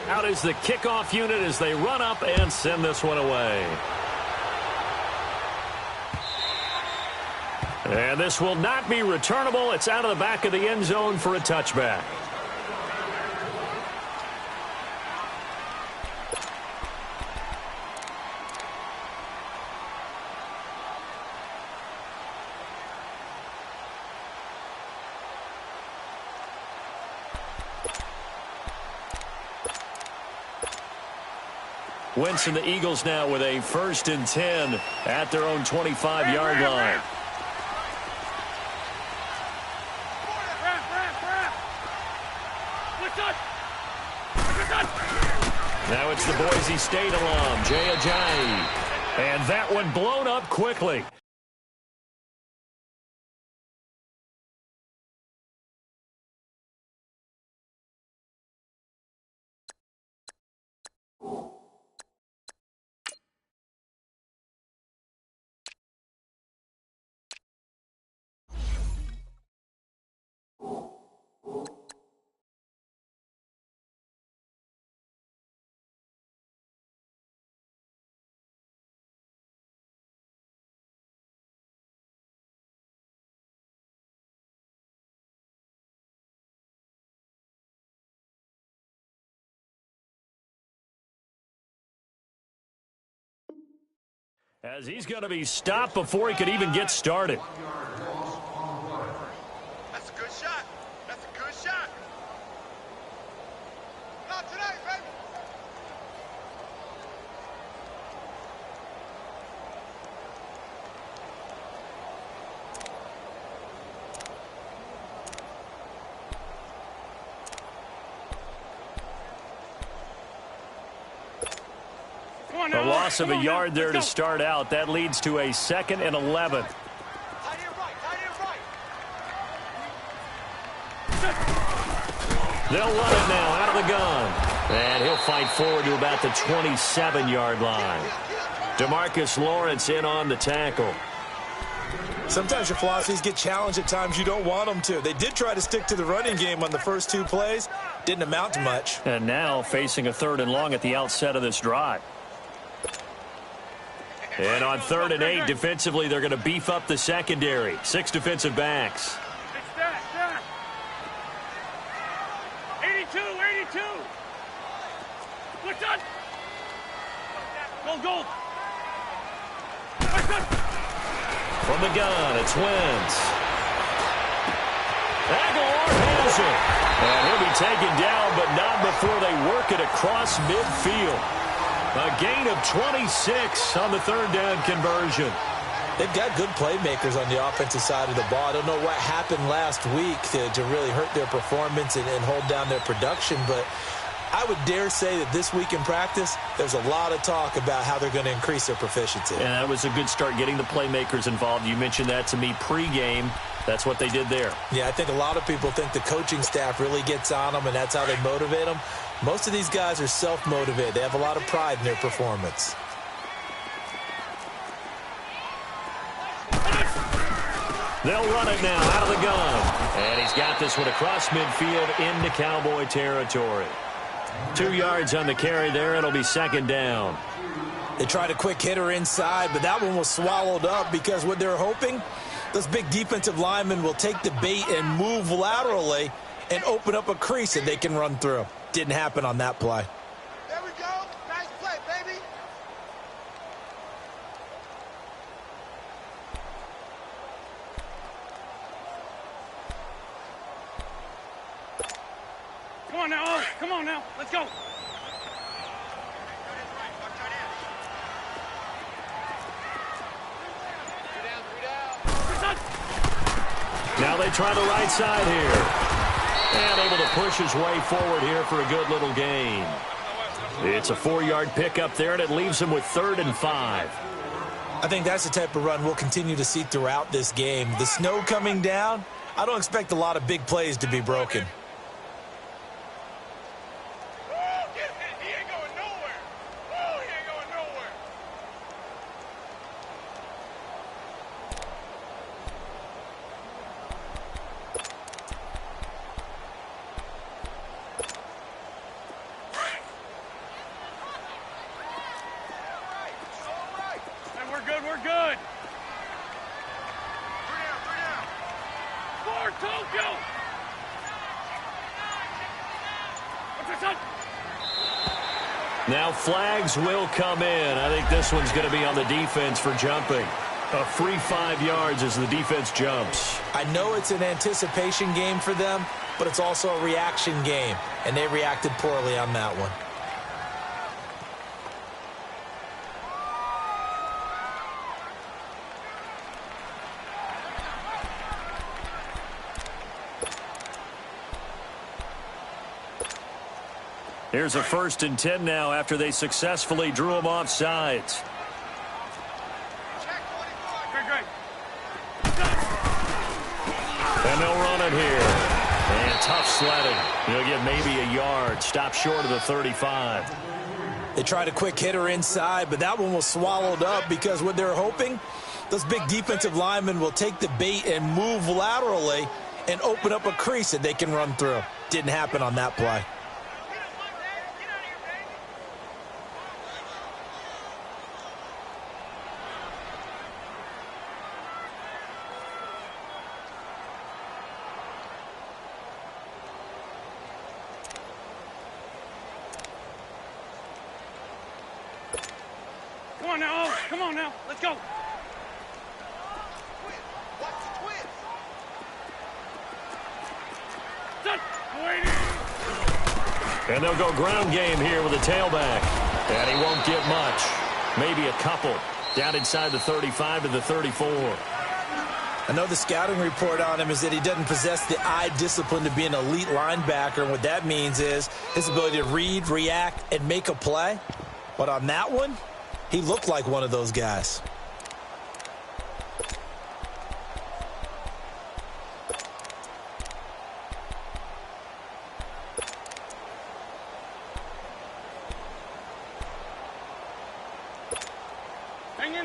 Out is the kickoff unit as they run up and send this one away. And this will not be returnable. It's out of the back of the end zone for a touchback. Wentz and the Eagles now with a 1st and 10 at their own 25-yard line. Now it's the Boise State alum, Jay Ajayi. And that one blown up quickly. As he's going to be stopped before he could even get started. That's a good shot. That's a good shot. Not tonight, baby. A loss of a yard there to start out. That leads to a 2nd and 11. They'll run it now out of the gun. And he'll fight forward to about the 27-yard line. DeMarcus Lawrence in on the tackle. Sometimes your philosophies get challenged at times you don't want them to. They did try to stick to the running game on the first 2 plays. Didn't amount to much. And now facing a 3rd and long at the outset of this drive. And on 3rd and 8, defensively, they're going to beef up the secondary. 6 defensive backs. 82. What's up? Go. From the gun, it's Wentz. Aguilar has it. And he'll be taken down, but not before they work it across midfield. A gain of 26 on the 3rd down conversion. They've got good playmakers on the offensive side of the ball. I don't know what happened last week to really hurt their performance and hold down their production, but I would dare say that this week in practice, there's a lot of talk about how they're going to increase their proficiency. And that was a good start getting the playmakers involved. You mentioned that to me pregame. That's what they did there. Yeah, I think a lot of people think the coaching staff really gets on them, and that's how they motivate them. Most of these guys are self-motivated. They have a lot of pride in their performance. They'll run it now out of the gun. And he's got this one across midfield into Cowboy territory. 2 yards on the carry there. It'll be 2nd down. They tried a quick hitter inside, but that one was swallowed up because what they're hoping, those big defensive linemen will take the bait and move laterally and open up a crease that they can run through. Didn't happen on that play. There we go. Nice play, baby. Come on now. Let's go. Now they try the right side here. And able to push his way forward here for a good little gain. It's a 4-yard pickup there, and it leaves him with 3rd and 5. I think that's the type of run we'll continue to see throughout this game. The snow coming down, I don't expect a lot of big plays to be broken. Now flags will come in. I think this one's going to be on the defense for jumping. A free 5 yards as the defense jumps. I know it's an anticipation game for them, but it's also a reaction game, and they reacted poorly on that one. Here's a 1st and 10 now after they successfully drew him off sides. And they'll run it here. And tough sledding. He'll get maybe a yard. Stop short of the 35. They tried a quick hitter inside, but that one was swallowed up because what they're hoping, those big defensive linemen will take the bait and move laterally and open up a crease that they can run through. Didn't happen on that play. Come on now, let's go. And they'll go ground game here with a tailback. And he won't get much. Maybe a couple. Down inside the 35 to the 34. I know the scouting report on him is that he doesn't possess the eye discipline to be an elite linebacker. And what that means is his ability to read, react, and make a play. But on that one, he looked like one of those guys.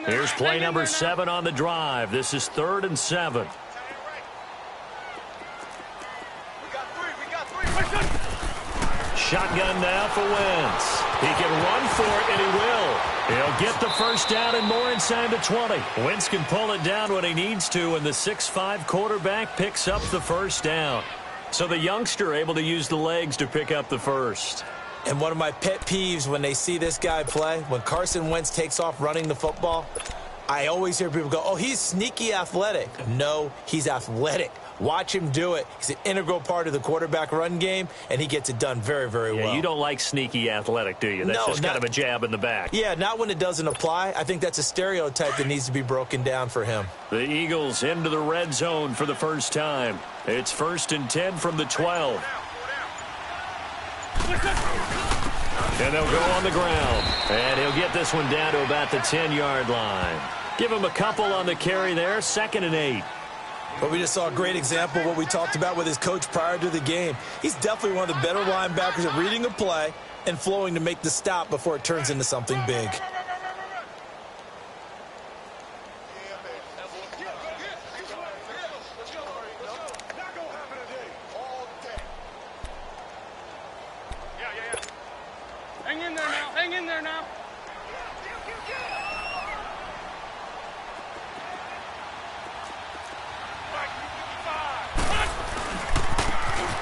Here's play number 7 on the drive. This is 3rd and 7. Shotgun now for Wentz. He can run for it, and he will. He'll get the first down and more inside the 20. Wentz can pull it down when he needs to, and the 6'5" quarterback picks up the first down. So the youngster able to use the legs to pick up the first. And one of my pet peeves when they see this guy play, when Carson Wentz takes off running the football, I always hear people go, oh, he's sneaky athletic. No, he's athletic. Watch him do it. He's an integral part of the quarterback run game, and he gets it done very, very well. You don't like sneaky athletic, do you? That's just kind of a jab in the back. Yeah, not when it doesn't apply. I think that's a stereotype that needs to be broken down for him. The Eagles into the red zone for the first time. It's 1st and 10 from the 12. And they'll go on the ground. And he'll get this one down to about the 10-yard line. Give him a couple on the carry there. 2nd and 8. But we just saw a great example of what we talked about with his coach prior to the game. He's definitely one of the better linebackers at reading a play and flowing to make the stop before it turns into something big. Hang in there now. Hang in there now.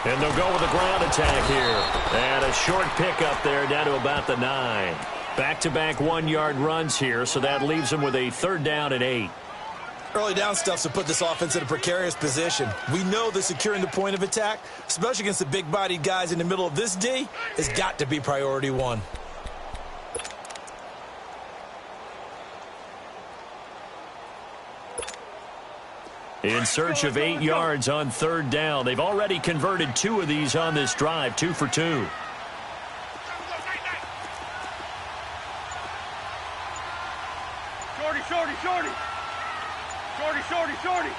And they'll go with a ground attack here. And a short pickup there down to about the 9. Back-to-back 1-yard runs here, so that leaves them with a 3rd down and 8. Early down stuff's to put this offense in a precarious position. We know that securing the point of attack, especially against the big-bodied guys in the middle of this D, has got to be priority 1. In search of 8 yards on 3rd down. They've already converted 2 of these on this drive, 2 for 2. Shorty, shorty, shorty. Shorty, shorty, shorty.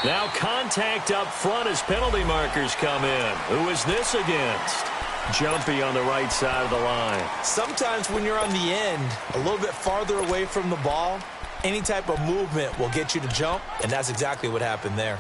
Now contact up front as penalty markers come in. Who is this against? Jumpy on the right side of the line. Sometimes when you're on the end, a little bit farther away from the ball, any type of movement will get you to jump, and that's exactly what happened there.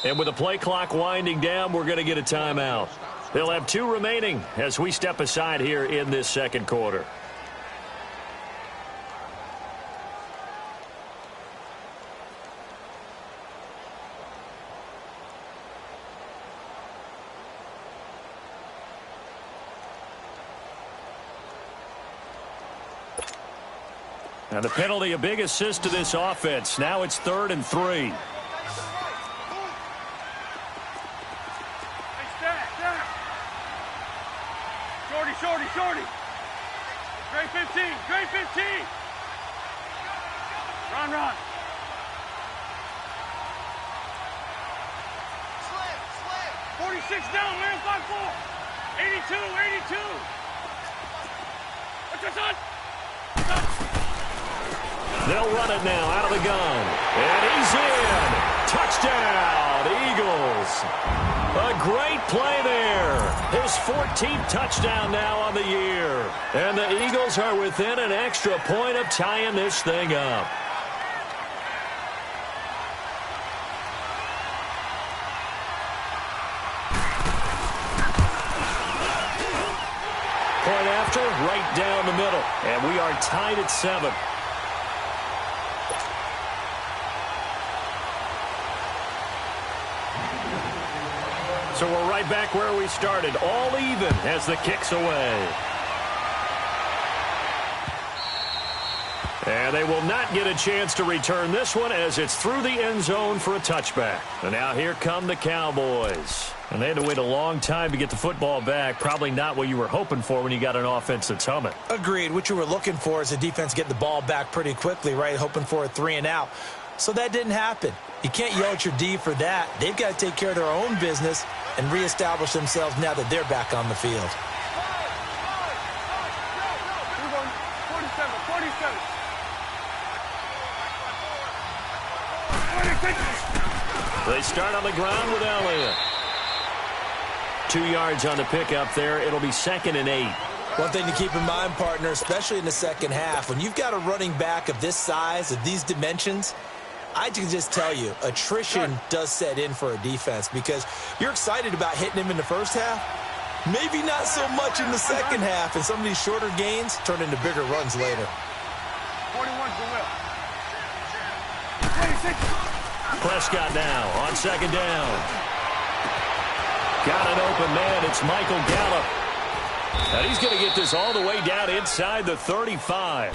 And with the play clock winding down, we're going to get a timeout. They'll have 2 remaining as we step aside here in this second quarter. And the penalty, a big assist to this offense. Now it's 3rd and 3. Shorty. Great 15. Run. 46 down, man. 5-4. 82. What's your son? They'll run it now out of the gun. And he's in. Touchdown, Eagles. A great play there. His 14th touchdown now on the year. And the Eagles are within an extra point of tying this thing up. Point after, right down the middle. And we are tied at 7. So we're right back where we started, all even as the kick's away. And they will not get a chance to return this one as it's through the end zone for a touchback. And now here come the Cowboys. And they had to wait a long time to get the football back. Probably not what you were hoping for when you got an offense that's humming. Agreed. What you were looking for is a defense get the ball back pretty quickly, right? Hoping for a 3 and out. So that didn't happen. You can't yell at your D for that. They've got to take care of their own business and reestablish themselves now that they're back on the field. 47. They start on the ground with Elliott. 2 yards on the pickup there. It'll be 2nd and 8. One thing to keep in mind, partner, especially in the second half, when you've got a running back of this size, of these dimensions, I can just tell you, attrition does set in for a defense because you're excited about hitting him in the first half. Maybe not so much in the second half, and some of these shorter gains turn into bigger runs later. 41's the will. 26. Prescott now on 2nd down. Got an open man. It's Michael Gallup. And he's going to get this all the way down inside the 35.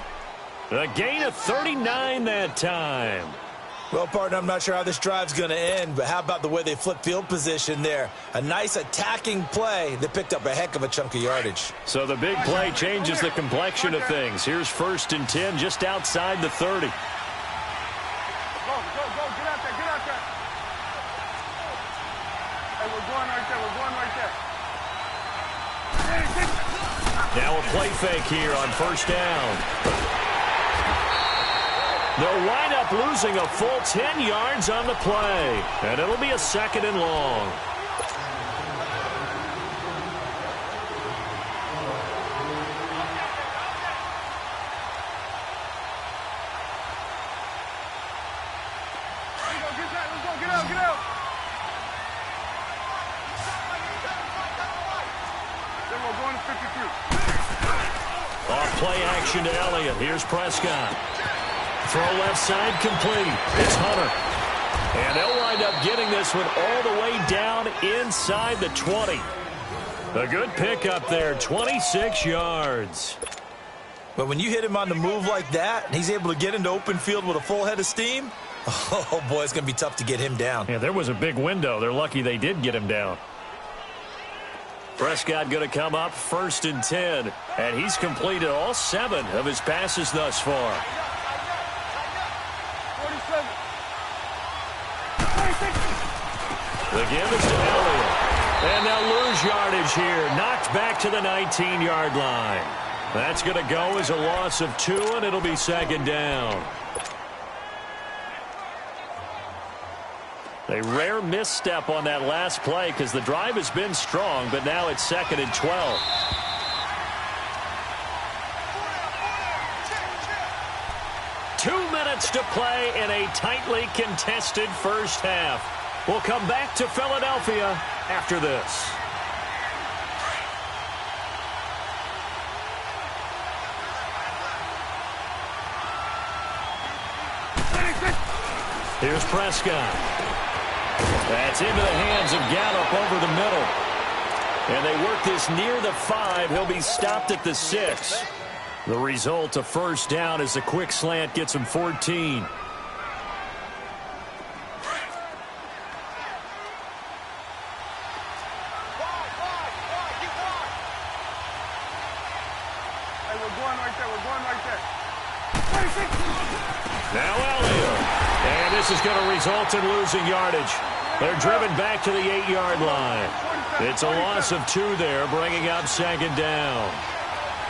A gain of 39 that time. Well, partner, I'm not sure how this drive's going to end, but how about the way they flip field position there? A nice attacking play that picked up a heck of a chunk of yardage. So the big play changes the complexion of things. Here's 1st and 10 just outside the 30. Go. Get out there. Hey, we're going right there. Now a play fake here on 1st down. They'll wind up losing a full 10 yards on the play. And it'll be a 2nd and long. Get out. Then we're going to 53. Off play action to Elliott. Here's Prescott. Throw left side complete. It's Hunter. And they'll wind up getting this one all the way down inside the 20. A good pickup there, 26 yards. But when you hit him on the move like that, and he's able to get into open field with a full head of steam, oh, boy, it's going to be tough to get him down. Yeah, there was a big window. They're lucky they did get him down. Prescott going to come up 1st and 10. And he's completed all 7 of his passes thus far. 47. The give is to Elliott. And they'll lose yardage here. Knocked back to the 19-yard line. That's going to go as a loss of 2, and it'll be 2nd down. A rare misstep on that last play because the drive has been strong, but now it's 2nd and 12. Two minutes to play in a tightly contested first half. We'll come back to Philadelphia after this. Here's Prescott. That's into the hands of Gallup over the middle. And they work this near the 5. He'll be stopped at the 6. The result, a first down as the quick slant gets him 14. Now Elliott. And this is going to result in losing yardage. They're driven back to the 8-yard line. It's a loss of 2 there, bringing up second down.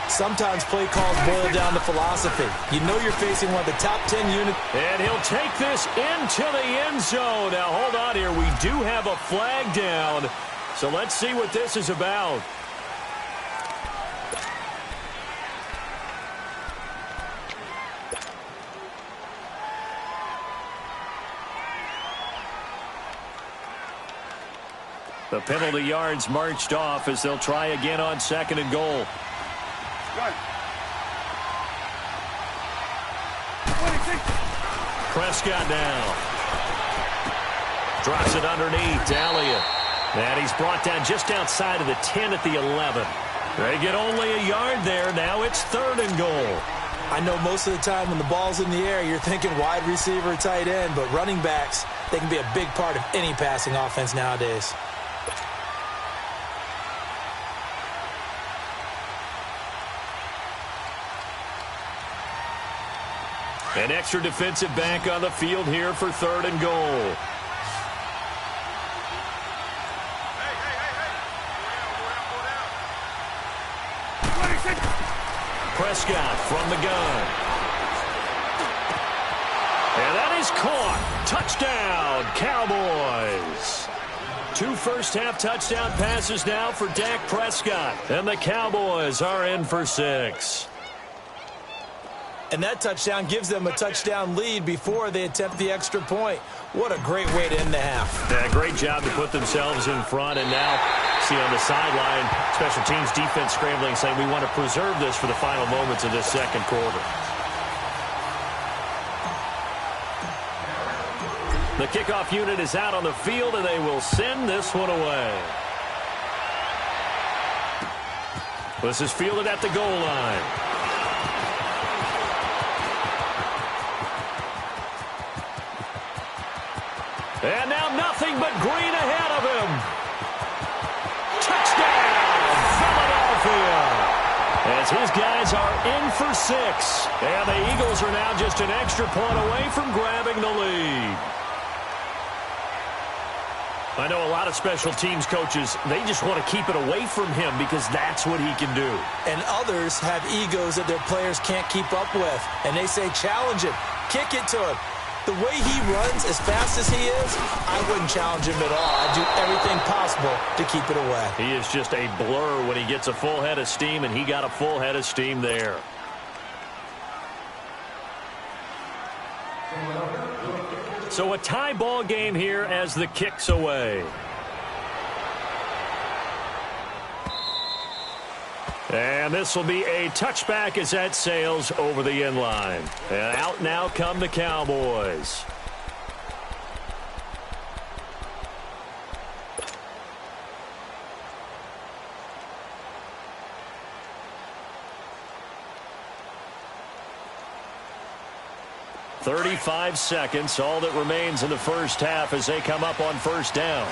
Sometimes play calls boil down to philosophy. You know you're facing one of the top 10 units. And he'll take this into the end zone. Now, hold on here. We do have a flag down. So let's see what this is about. The penalty yards marched off as they'll try again on second and goal. Prescott now. Drops it underneath to Elliott. And he's brought down just outside of the 10 at the 11. They get only a yard there. Now it's third and goal. I know most of the time when the ball's in the air, you're thinking wide receiver, tight end, but running backs, they can be a big part of any passing offense nowadays. An extra defensive back on the field here for third and goal. Prescott from the gun. And that is caught. Touchdown, Cowboys. 2 first-half touchdown passes now for Dak Prescott. And the Cowboys are in for 6. And that touchdown gives them a touchdown lead before they attempt the extra point. What a great way to end the half. Yeah, great job to put themselves in front. And now, see on the sideline, special teams defense scrambling, saying we want to preserve this for the final moments of this second quarter. The kickoff unit is out on the field, and they will send this one away. This is fielded at the goal line. And now nothing but green ahead of him. Touchdown, Philadelphia. As his guys are in for 6. And the Eagles are now just an extra point away from grabbing the lead. I know a lot of special teams coaches, they just want to keep it away from him because that's what he can do. And others have egos that their players can't keep up with. And they say, challenge him, kick it to him. The way he runs as fast as he is, I wouldn't challenge him at all. I'd do everything possible to keep it away. He is just a blur when he gets a full head of steam, and he got a full head of steam there. So a tie ball game here as the kick's away. And this will be a touchback as that sails over the end line. And out now come the Cowboys. "35 seconds, all that remains in the first half as they come up on first down.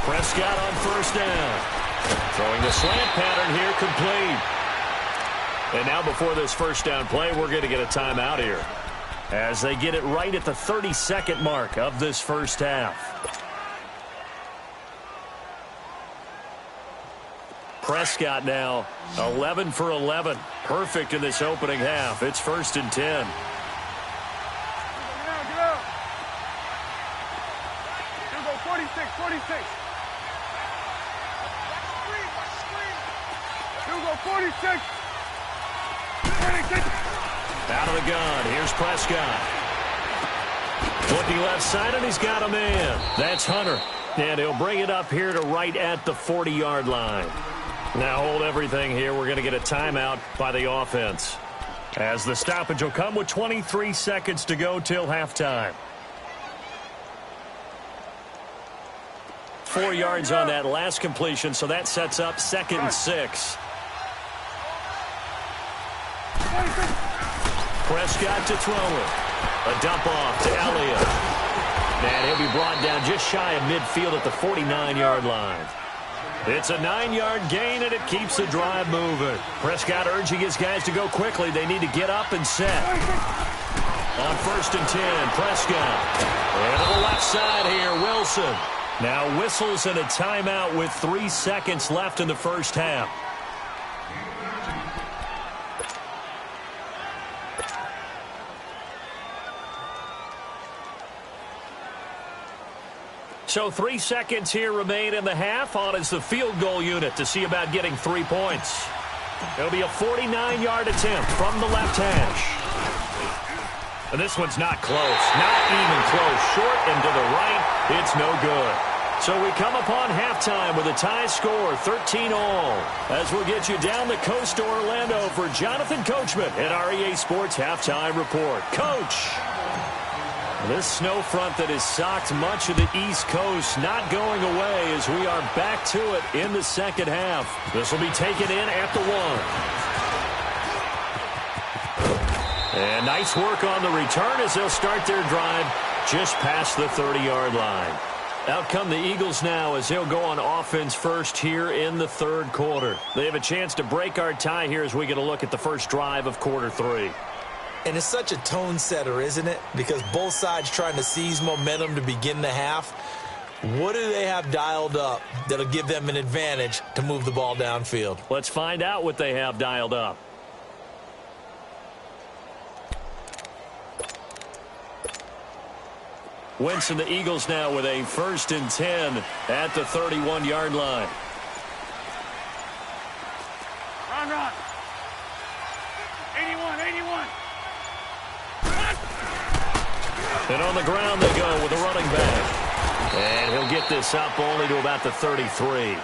Prescott on first down. Throwing the slant pattern here, complete. And now before this first down play, we're going to get a timeout here as they get it right at the 30-second mark of this first half. Prescott now 11 for 11. Perfect in this opening half. It's 1st and 10. Out of the gun, here's Prescott. Looking left side, and he's got a man. That's Hunter. And he'll bring it up here to right at the 40-yard line. Now hold everything here. We're going to get a timeout by the offense, as the stoppage will come with 23 seconds to go till halftime. 4 yards on that last completion, so that sets up 2nd and 6. Prescott to throw it. A dump off to Elliott. And he'll be brought down just shy of midfield at the 49-yard line. It's a 9-yard gain, and it keeps the drive moving. Prescott urging his guys to go quickly. They need to get up and set. On 1st and 10, Prescott. And to the left side here, Wilson. Now whistles and a timeout with 3 seconds left in the first half. So 3 seconds here remain in the half. On is the field goal unit to see about getting 3 points. It'll be a 49-yard attempt from the left hash. And this one's not close. Not even close. Short and to the right. It's no good. So we come upon halftime with a tie score, 13-all. As we'll get you down the coast to Orlando for Jonathan Coachman at our EA Sports Halftime Report. Coach! This snow front that has socked much of the East Coast not going away as we are back to it in the second half. This will be taken in at the 1. And nice work on the return as they'll start their drive just past the 30-yard line. Out come the Eagles now as they'll go on offense first here in the third quarter. They have a chance to break our tie here as we get a look at the first drive of quarter 3. And it's such a tone setter, isn't it? Because both sides trying to seize momentum to begin the half. What do they have dialed up that'll give them an advantage to move the ball downfield? Let's find out what they have dialed up. Wentz and the Eagles now with a 1st and 10 at the 31-yard line. Run. 81. And on the ground they go with a running back. And he'll get this up only to about the 33.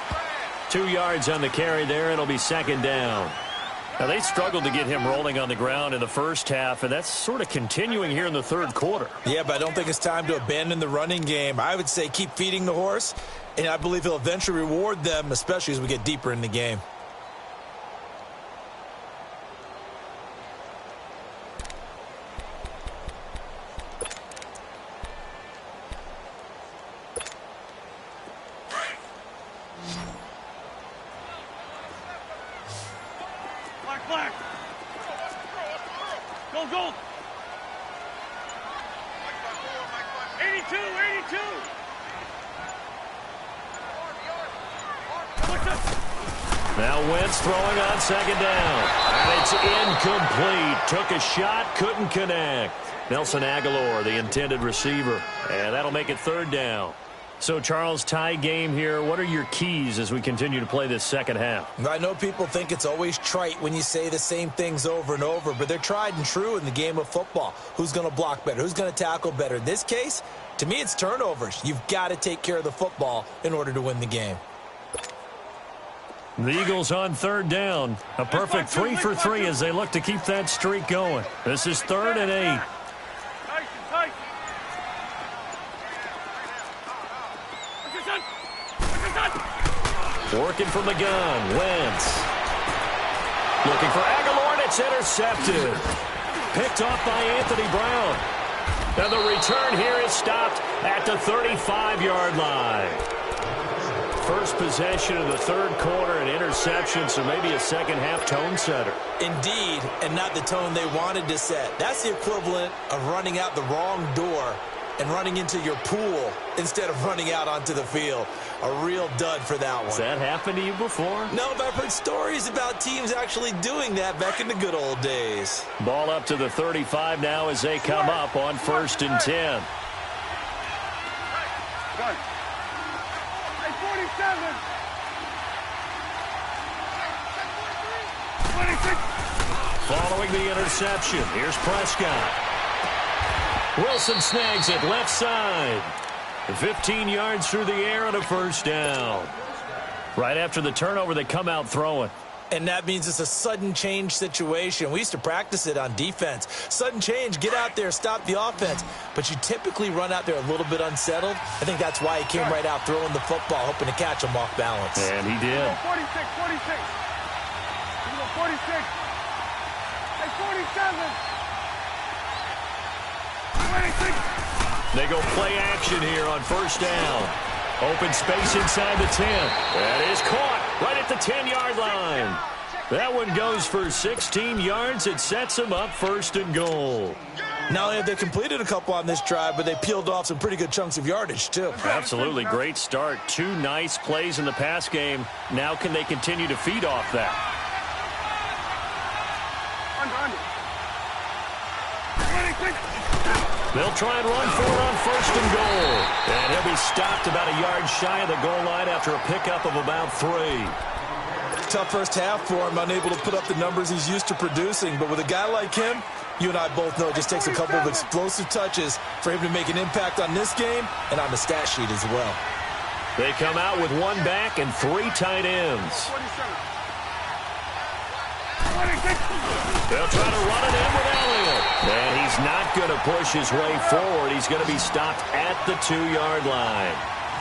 2 yards on the carry there. It'll be 2nd down. Now, they struggled to get him rolling on the ground in the first half, and that's sort of continuing here in the third quarter. Yeah, but I don't think it's time to abandon the running game. I would say keep feeding the horse, and I believe he'll eventually reward them, especially as we get deeper in the game. Black. Go. 82. Now Wentz throwing on 2nd down. And it's incomplete. Took a shot, couldn't connect. Nelson Aguilar, the intended receiver. And that'll make it 3rd down. So, Charles, tie game here. What are your keys as we continue to play this second half? I know people think it's always trite when you say the same things over and over, but they're tried and true in the game of football. Who's going to block better? Who's going to tackle better? In this case, to me, it's turnovers. You've got to take care of the football in order to win the game. The Eagles on 3rd down. A perfect 3 for 3 as they look to keep that streak going. This is 3rd and 8. Working from the gun, Wentz. Looking for Aguilar, and it's intercepted. Picked off by Anthony Brown. And the return here is stopped at the 35-yard line. First possession of the third quarter, an interception, so maybe a second-half tone setter. Indeed, and not the tone they wanted to set. That's the equivalent of running out the wrong door and running into your pool instead of running out onto the field. A real dud for that one. Has that happened to you before? No, but I've heard stories about teams actually doing that back in the good old days. Ball up to the 35 now as they come up on 1st and 10. 47. 26. following the interception. Here's Prescott. Wilson snags it left side. 15 yards through the air and a first down. Right after the turnover, they come out throwing. And that means it's a sudden change situation. We used to practice it on defense. Sudden change, get out there, stop the offense. But you typically run out there a little bit unsettled. I think that's why he came right out throwing the football, hoping to catch him off balance. And he did. 46, 46. 46. Hey, 47. 26. They go play action here on first down. Open space inside the 10. That is caught right at the 10-yard line. That one goes for 16 yards. It sets them up first and goal. Not only have they completed a couple on this drive, but they peeled off some pretty good chunks of yardage, too. Absolutely great start. 2 nice plays in the pass game. Now can they continue to feed off that? They'll try and run for it on first and goal. And he'll be stopped about a yard shy of the goal line after a pickup of about 3. Tough first half for him, unable to put up the numbers he's used to producing. But with a guy like him, you and I both know it just takes a couple of explosive touches for him to make an impact on this game and on the stat sheet as well. They come out with 1 back and 3 tight ends. They'll try to run it in with Elliott. And he's not going to push his way forward. He's going to be stopped at the 2-yard line.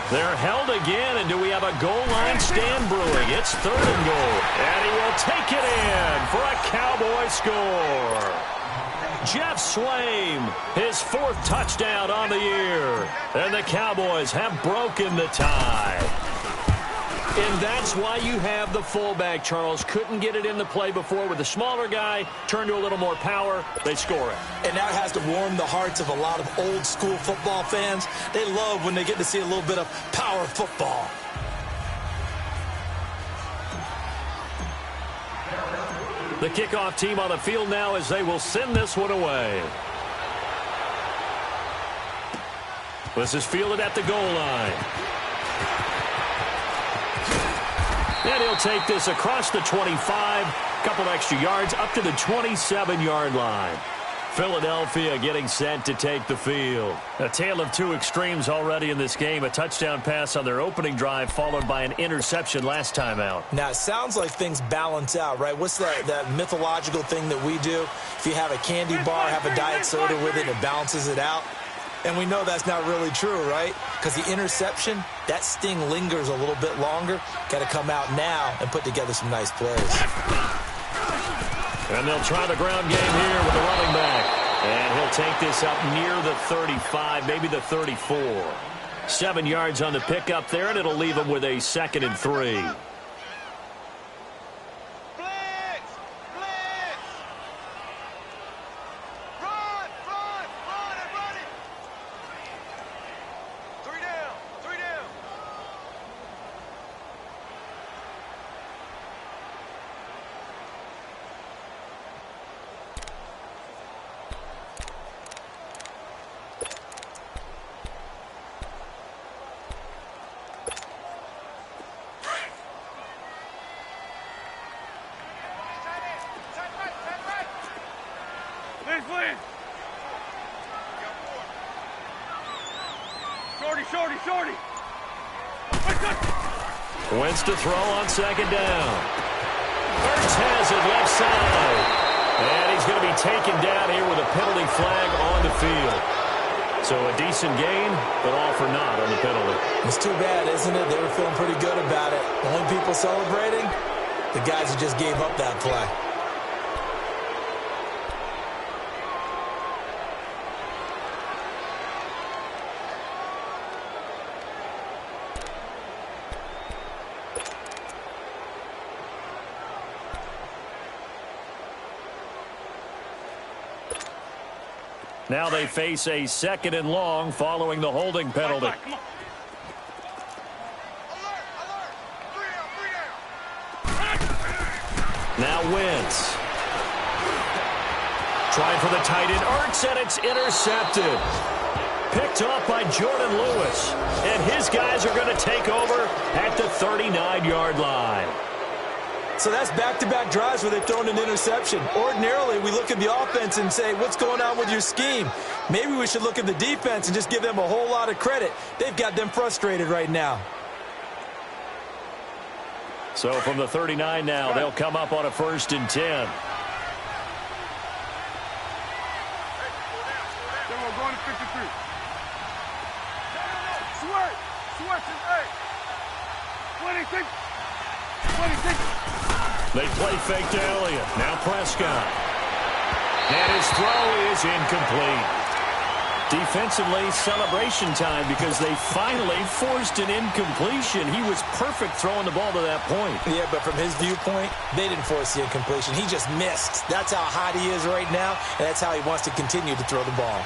They're held again, and do we have a goal line stand brewing? It's 3rd and goal. And he will take it in for a Cowboy score. Jeff Swaim, his 4th touchdown on the year. And the Cowboys have broken the tie. And that's why you have the fullback, Charles. Couldn't get it in the play before with the smaller guy. Turn to a little more power. They score it. And that has to warm the hearts of a lot of old-school football fans. They love when they get to see a little bit of power football. The kickoff team on the field now as they will send this one away. This is fielded at the goal line. And he'll take this across the 25, couple extra yards up to the 27-yard line. Philadelphia getting set to take the field. A tale of 2 extremes already in this game. A touchdown pass on their opening drive followed by an interception last time out. Now, it sounds like things balance out, right? What's that mythological thing that we do? If you have a candy bar, have a diet soda with it, it balances it out. And we know that's not really true, right? Because the interception, that sting lingers a little bit longer. Got to come out now and put together some nice plays. And they'll try the ground game here with the running back. And he'll take this up near the 35, maybe the 34. 7 yards on the pickup there, and it'll leave him with a 2nd and 3. Shorty. Wentz to throw on 2nd down. Ertz has it left side. And he's going to be taken down here with a penalty flag on the field. So a decent gain, but all for naught on the penalty. It's too bad, isn't it? They were feeling pretty good about it. The only people celebrating, the guys who just gave up that play. Now they face a 2nd and long following the holding penalty. Come on. Now Wentz. Trying for the tight end. Ertz, and it's intercepted. Picked off by Jordan Lewis. And his guys are going to take over at the 39-yard line. So that's back-to-back drives where they've thrown an interception. Ordinarily, we look at the offense and say, what's going on with your scheme? Maybe we should look at the defense and just give them a whole lot of credit. They've got them frustrated right now. So from the 39 now, they'll come up on a 1st and 10. We're going to 53. Switch. Switch is 8. 26. They play fake to Elliott. Now Prescott. And his throw is incomplete. Defensively, celebration time because they finally forced an incompletion. He was perfect throwing the ball to that point. Yeah, but from his viewpoint, they didn't force the incompletion. He just missed. That's how hot he is right now, and that's how he wants to continue to throw the ball.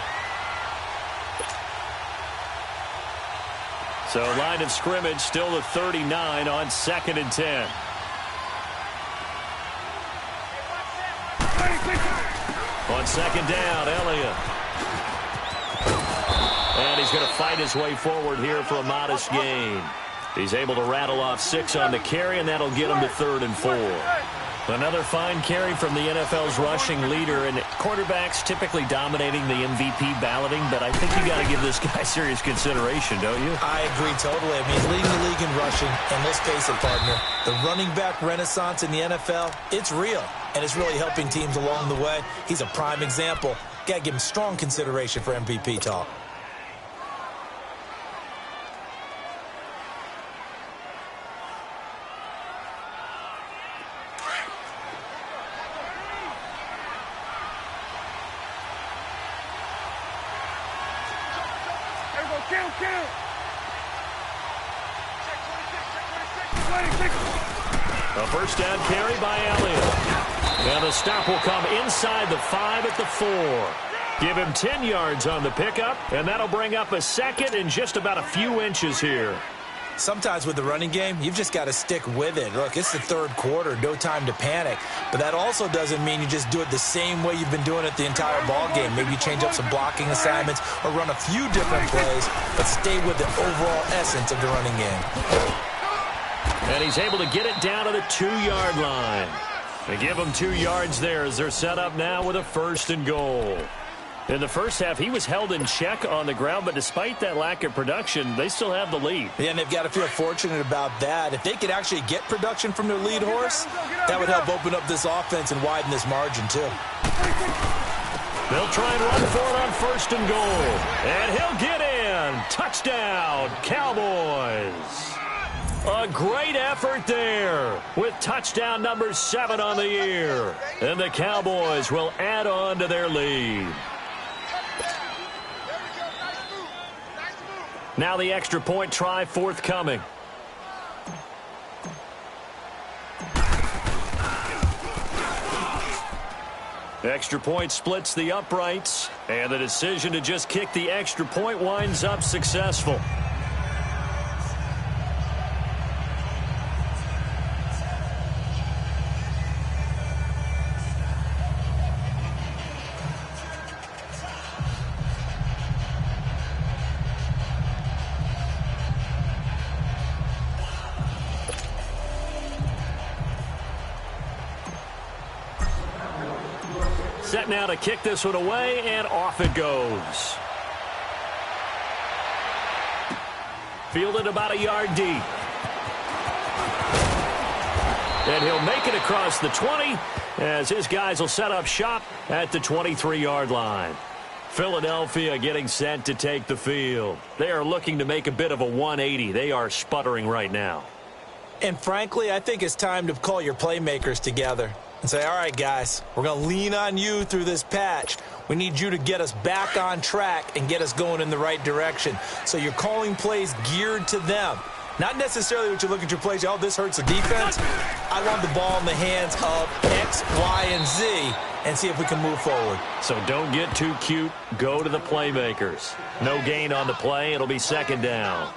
So line of scrimmage still the 39 on 2nd and 10. On 2nd down, Elliott. And he's going to fight his way forward here for a modest gain. He's able to rattle off 6 on the carry, and that'll get him to 3rd and 4. Another fine carry from the NFL's rushing leader, and quarterbacks typically dominating the MVP balloting, but I think you got to give this guy serious consideration, don't you? I agree totally. I mean, he's leading the league in rushing, and let's face it, partner, the running back renaissance in the NFL, it's real, and it's really helping teams along the way. He's a prime example. Got to give him strong consideration for MVP talk. A 1st down carry by Elliott. Now the stop will come inside the 5 at the 4. Give him 10 yards on the pickup, and that'll bring up a 2nd and just about a few inches here. Sometimes with the running game, you've just got to stick with it. Look, it's the 3rd quarter, no time to panic. But that also doesn't mean you just do it the same way you've been doing it the entire ball game. Maybe you change up some blocking assignments or run a few different plays, but stay with the overall essence of the running game. And he's able to get it down to the 2-yard line. They give him 2 yards there as they're set up now with a 1st and goal. In the first half, he was held in check on the ground, but despite that lack of production, they still have the lead. Yeah, and they've got to feel fortunate about that. If they could actually get production from their lead horse, that would help open up this offense and widen this margin, too. They'll try and run for it on 1st and goal. And he'll get in. Touchdown, Cowboys. A great effort there with touchdown number 7 on the year. And the Cowboys will add on to their lead. Now the extra point try forthcoming. Extra point splits the uprights, and the decision to just kick the extra point winds up successful. Set now to kick this one away, and off it goes. Fielded about a yard deep. And he'll make it across the 20 as his guys will set up shop at the 23-yard line. Philadelphia getting set to take the field. They are looking to make a bit of a 180. They are sputtering right now. And frankly, I think it's time to call your playmakers together and say, all right, guys, we're going to lean on you through this patch. We need you to get us back on track and get us going in the right direction. So you're calling plays geared to them. Not necessarily what you look at your plays, oh, this hurts the defense. I want the ball in the hands of X, Y, and Z and see if we can move forward. So don't get too cute. Go to the playmakers. No gain on the play. It'll be 2nd down.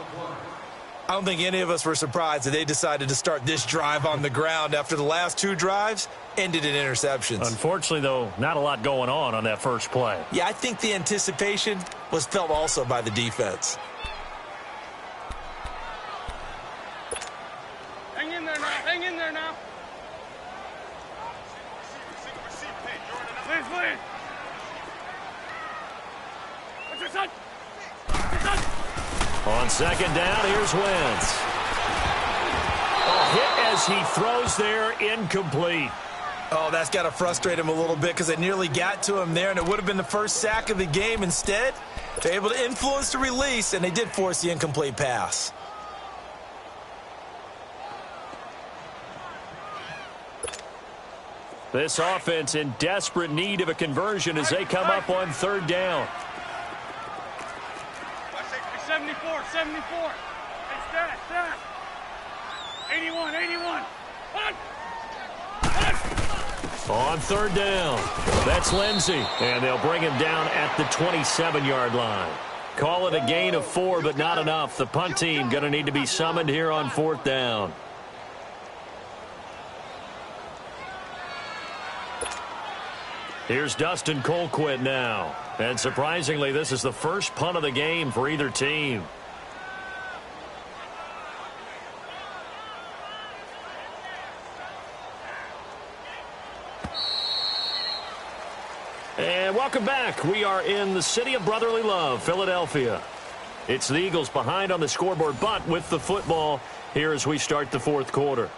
I don't think any of us were surprised that they decided to start this drive on the ground after the last 2 drives ended in interceptions. Unfortunately, though, not a lot going on that first play. Yeah, I think the anticipation was felt also by the defense. Hang in there now. Hang in there now. Please. What's your son? On second down, here's Wentz. Hit as he throws there, incomplete. Oh, that's got to frustrate him a little bit because they nearly got to him there, and it would have been the first sack of the game. Instead, they're able to influence the release, and they did force the incomplete pass. This offense in desperate need of a conversion as they come up on third down. 74. Hey, stat. 81. On third down, that's Lindsey, and they'll bring him down at the 27-yard line. Call it a gain of 4, but not enough. The punt team going to need to be summoned here on fourth down. Here's Dustin Colquitt now. And surprisingly, this is the first punt of the game for either team. And welcome back. We are in the city of brotherly love, Philadelphia. It's the Eagles behind on the scoreboard, but with the football here as we start the fourth quarter.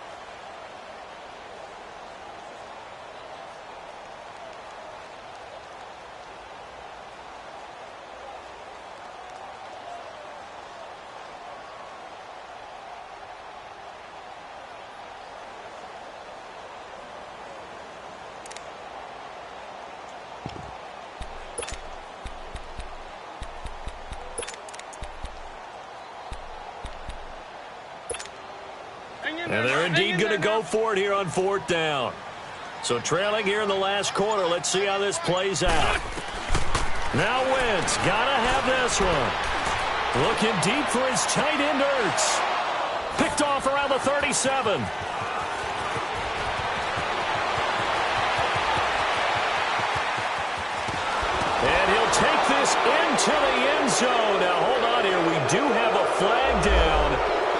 And they're indeed going to go for it here on fourth down. So trailing here in the last quarter. Let's see how this plays out. Now Wentz, got to have this one. Looking deep for his tight end, Ertz. Picked off around the 37. And he'll take this into the end zone. Now hold on here. We do have a flag down.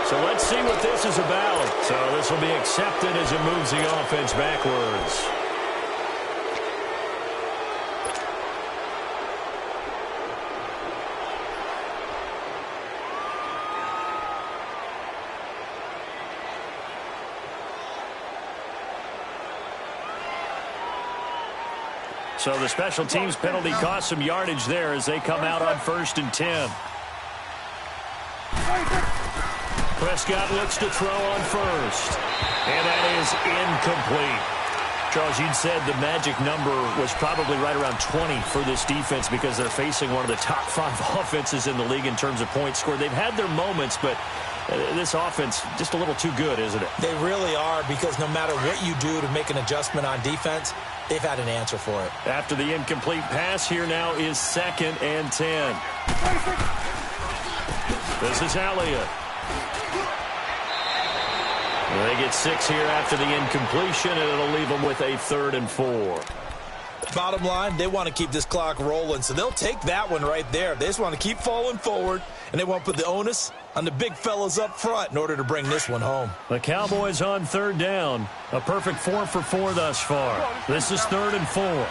So let's see what this is about. So this will be accepted as it moves the offense backwards. So the special teams penalty cost some yardage there as they come out on 1st and 10. Prescott looks to throw on first. And that is incomplete. Charles, you'd said the magic number was probably right around 20 for this defense because they're facing one of the top 5 offenses in the league in terms of points scored. They've had their moments, but this offense just a little too good, isn't it? They really are, because no matter what you do to make an adjustment on defense, they've had an answer for it. After the incomplete pass, here now is 2nd and 10. This is Elliott. They get 6 here after the incompletion, and it'll leave them with a 3rd and 4. Bottom line, they want to keep this clock rolling, so they'll take that one right there. They just want to keep falling forward, and they want to put the onus on the big fellas up front in order to bring this one home. The Cowboys on 3rd down. A perfect 4 for 4 thus far. This is 3rd and 4.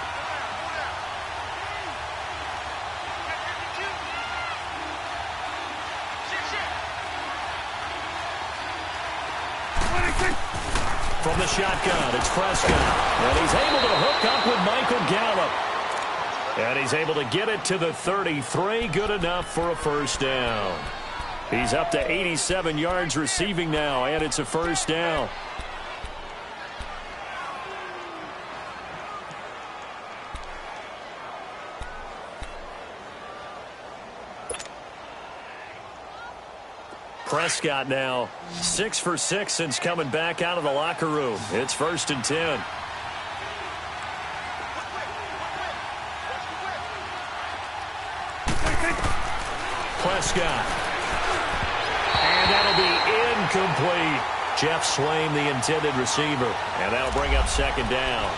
From the shotgun, it's Prescott. And he's able to hook up with Michael Gallup. And he's able to get it to the 33. Good enough for a first down. He's up to 87 yards receiving now, and it's a first down. Prescott now 6 for 6 since coming back out of the locker room. It's 1st and 10. Prescott. And that'll be incomplete. Jeff Swain, the intended receiver. And that'll bring up 2nd down.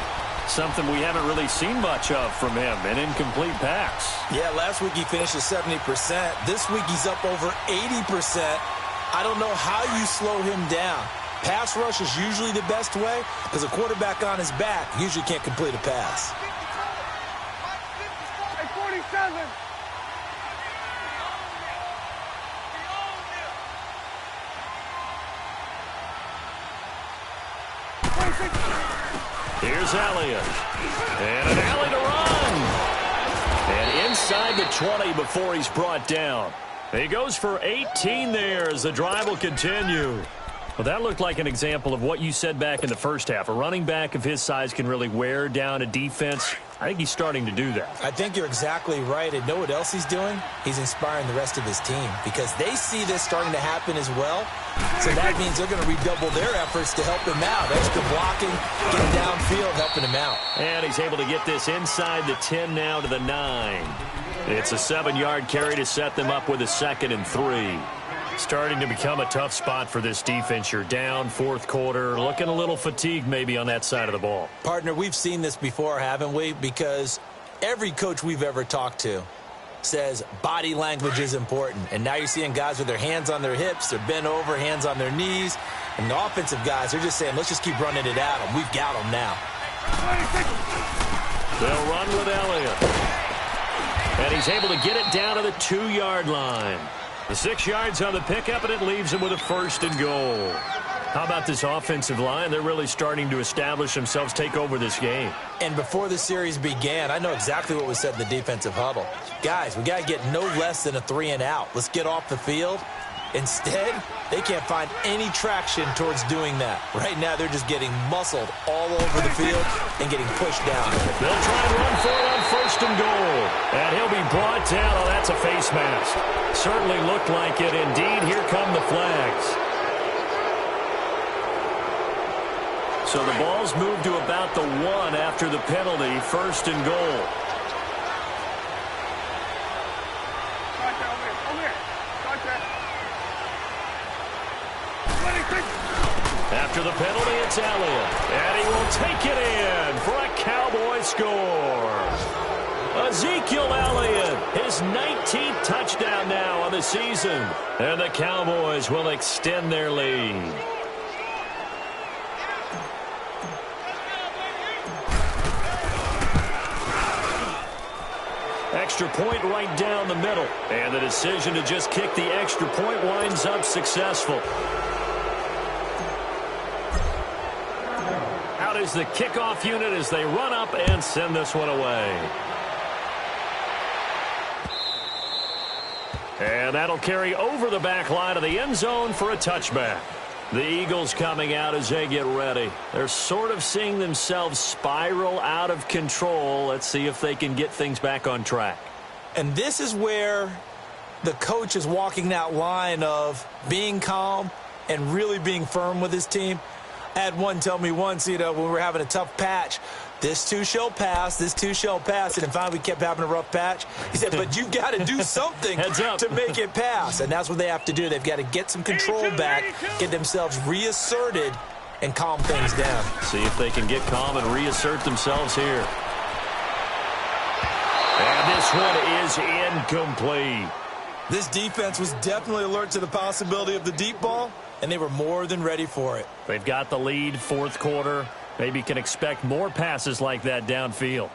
Something we haven't really seen much of from him, an incomplete pass. Yeah, last week he finished at 70%. This week he's up over 80%. I don't know how you slow him down. Pass rush is usually the best way because a quarterback on his back usually can't complete a pass. Hey, 47. Here's Elliott. And an alley to run. And inside the 20 before he's brought down. He goes for 18 there as the drive will continue. Well, that looked like an example of what you said back in the first half. A running back of his size can really wear down a defense. I think he's starting to do that. I think you're exactly right. And know what else he's doing? He's inspiring the rest of his team because they see this starting to happen as well. So that means they're going to redouble their efforts to help him out. Extra blocking, getting downfield, helping him out. And he's able to get this inside the 10 now to the 9. It's a 7-yard carry to set them up with a 2nd and 3. Starting to become a tough spot for this defense. You're down, fourth quarter, looking a little fatigued maybe on that side of the ball. Partner, we've seen this before, haven't we? Because every coach we've ever talked to says body language is important. And now you're seeing guys with their hands on their hips, they're bent over, hands on their knees. And the offensive guys, they're just saying, let's just keep running it at them. We've got them now. They'll run with Elliott. And he's able to get it down to the 2-yard line. The 6 yards on the pickup, and it leaves him with a 1st and goal. How about this offensive line? They're really starting to establish themselves, take over this game. And before the series began, I know exactly what was said in the defensive huddle. Guys, we got to get no less than a 3 and out. Let's get off the field. Instead, they can't find any traction towards doing that. Right now, they're just getting muscled all over the field and getting pushed down. They'll try and run for it on 1st and goal. And he'll be brought down. Oh, that's a face mask. Certainly looked like it. Indeed, here come the flags. So the ball's moved to about the 1 after the penalty. 1st and goal. After the penalty, it's Elliott. And he will take it in for a Cowboy score. Ezekiel Elliott, his 19th touchdown now on the season. And the Cowboys will extend their lead. Extra point right down the middle. And the decision to just kick the extra point winds up successful. Out is the kickoff unit as they run up and send this one away. And that'll carry over the back line of the end zone for a touchback. The Eagles coming out as they get ready. They're sort of seeing themselves spiral out of control. Let's see if they can get things back on track. And this is where the coach is walking that line of being calm and really being firm with his team. I had one tell me once, when we were having a tough patch, this too shall pass, this too shall pass. And then finally we kept having a rough patch. He said, but you've got to do something to make it pass. And that's what they have to do. They've got to get some control back, get themselves reasserted, and calm things down. See if they can get calm and reassert themselves here. And this one is incomplete. This defense was definitely alert to the possibility of the deep ball, and they were more than ready for it. They've got the lead, fourth quarter. Maybe can expect more passes like that downfield.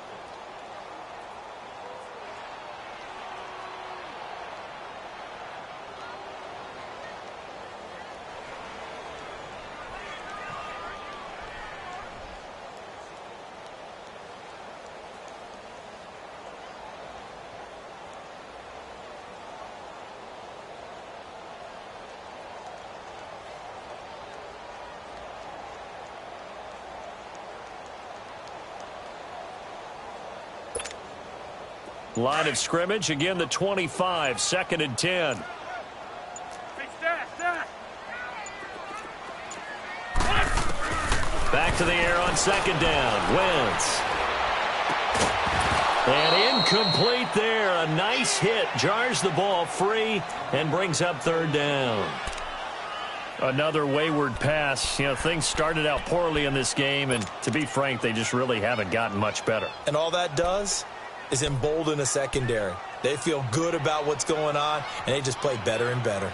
Line of scrimmage, again the 25, 2nd and 10. Back to the air on 2nd down. Wentz. And incomplete there. A nice hit. Jars the ball free and brings up 3rd down. Another wayward pass. Things started out poorly in this game, and to be frank, they just really haven't gotten much better. And all that does is embolden a secondary. They feel good about what's going on, and they just play better and better.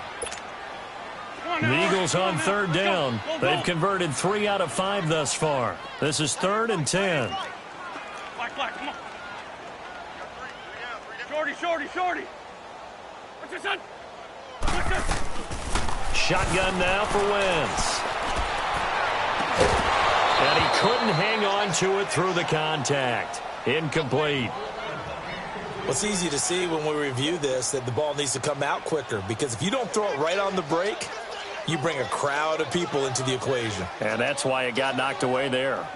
The Eagles on third down. They've converted 3 out of 5 thus far. This is 3rd and 10. Black, come on. Shorty. What's this, son? What's this? Shotgun now for Wentz. And he couldn't hang on to it through the contact. Incomplete. Well, it's easy to see when we review this that the ball needs to come out quicker, because if you don't throw it right on the break, you bring a crowd of people into the equation. And that's why it got knocked away there.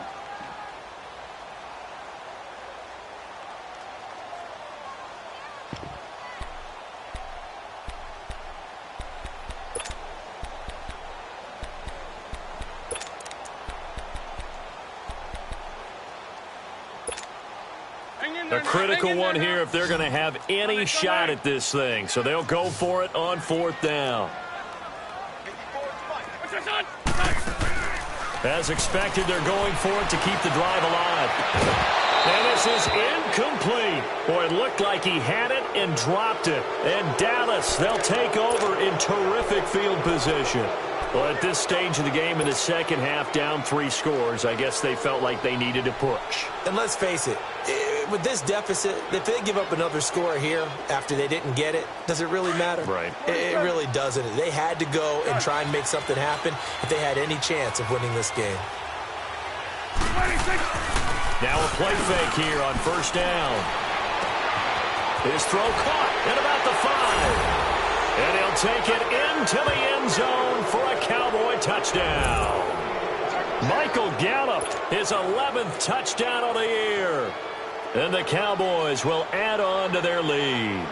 A critical one here if they're going to have any shot at this thing. So they'll go for it on 4th down. As expected, they're going for it to keep the drive alive. And this is incomplete. Boy, it looked like he had it and dropped it. And Dallas, they'll take over in terrific field position. Well, at this stage of the game in the second half, down 3 scores, I guess they felt like they needed to push. And let's face it, with this deficit, if they give up another score here after they didn't get it, does it really matter? Right. It really doesn't. They had to go and try and make something happen if they had any chance of winning this game. Now a play fake here on 1st down. His throw caught at about the 5. And he'll take it into the end zone for a Cowboy touchdown. Michael Gallup, his 11th touchdown of the year. And the Cowboys will add on to their lead.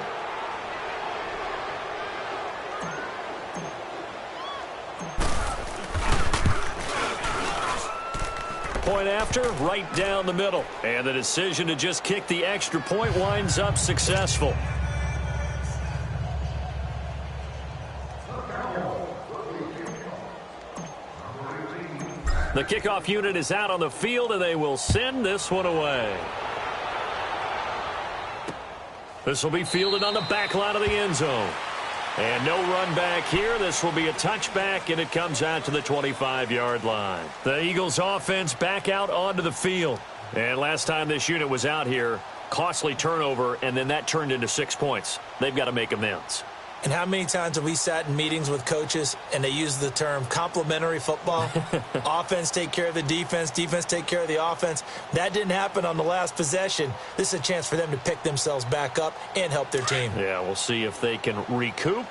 Point after, right down the middle. And the decision to just kick the extra point winds up successful. The kickoff unit is out on the field, and they will send this one away. This will be fielded on the back line of the end zone. And no run back here. This will be a touchback, and it comes out to the 25-yard line. The Eagles offense back out onto the field. And last time this unit was out here, costly turnover, and then that turned into 6 points. They've got to make amends. And how many times have we sat in meetings with coaches and they use the term complementary football? Offense take care of the defense, defense take care of the offense. That didn't happen on the last possession. This is a chance for them to pick themselves back up and help their team. Yeah, we'll see if they can recoup